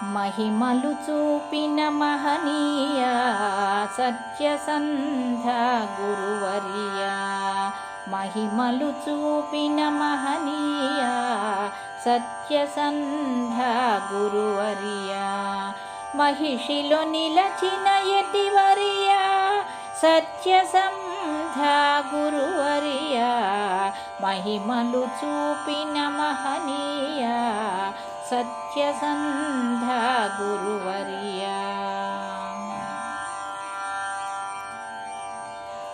మహిమలు చూపిన మహనీయ సత్యసంధ గురువర్య. మహిమలు చూపిన మహనీయ సత్యసంధ గురువర్య. మహిషిలో నిలచిన యతివర్య సత్యసంధ గురువర్య. మహిమలు చూపిన మహనీయ సత్యసంధ గురువర్య.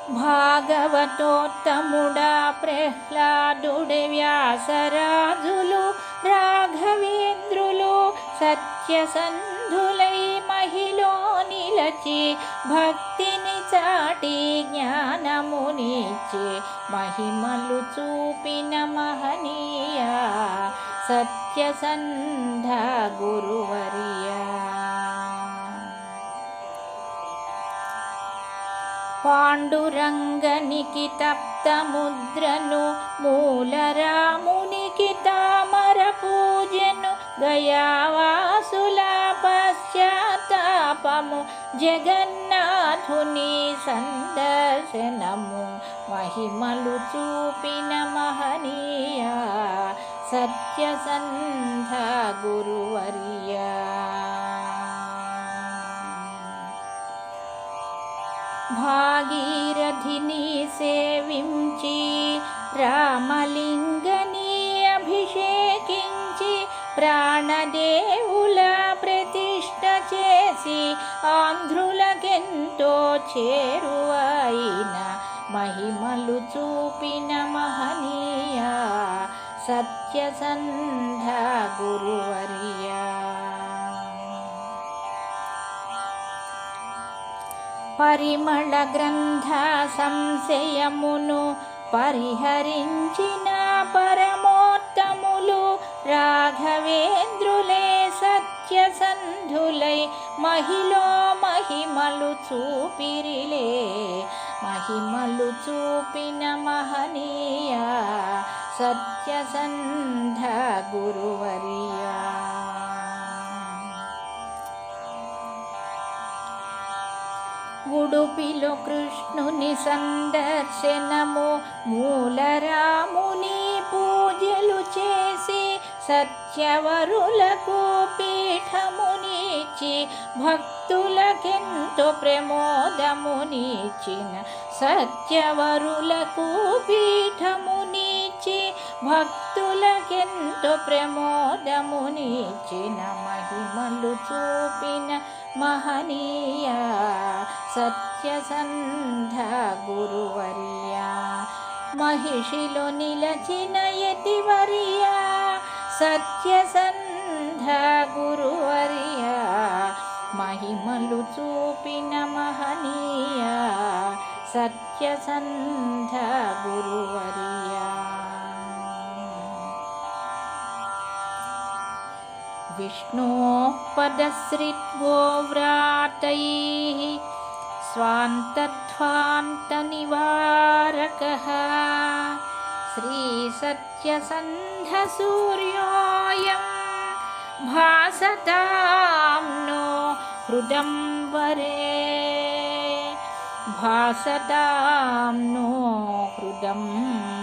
భాగవతోత్తముడా ప్రహ్లాదుడే వ్యాసరాజులు రాఘవేంద్రులు సత్యసంధులై మహిలో నిలచి భక్తిని చాటి జ్ఞానమునిచ్చే మహిమలు చూపిన మహనీయ సత్యసంధ గురువర్య. పాండురంగనికి తప్తముద్రను మూలరామునికి తామర పూజను గయావాసుల పశ్చాత్తాపము జగన్నాథుని సందర్శనము మహిమలు చూపిన మహనీయ సత్యసంధ గురువర్య. భాగీరథిని సేవించి రామలింగని అభిషేకించి ప్రాణదేవుల ప్రతిష్ఠ చేసి ఆంధ్రులకెంతో చేరువైన మహిమలు చూపిన మహనీయ సత్యసంధ గురువర్య. పరిమళ గ్రంథ సంశయమును పరిహరించిన పరమోత్తములు రాఘవేంద్రులే సత్యసంధులై మహిలో మహిమలు చూపిరిలే. మహిమలు చూపిన మహనీయ సత్యసంధ గురువర్య. ఉడుపిలో కృష్ణుని సందర్శనము మూలరాముని పూజలు చేసి సత్యవరులకు పీఠమునిచ్చి భక్తులకెంతో ప్రమోదమునిచ్చిన సత్యవరులకు పీఠమునిచ్చి భక్తులకెంతో ప్రమోదమునిచ్చిన మహిమలు చూపిన మహనీయ సత్యసంధ గురువర్య. మహిషిలో నిలచిన యతివర్య సత్యసంధ గురువర్య. మహిమలు చూపిన మహనీయ సత్యసంధ గురువర్య. విష్ణోః పదశ్రిద్గోవ్రాతైః స్వాంతధ్వాంతనివారకః శ్రీసత్యసంధసూర్యోऽయం భాసతాం नो హృదంబరే. భాసతాం नो హృదంబరే.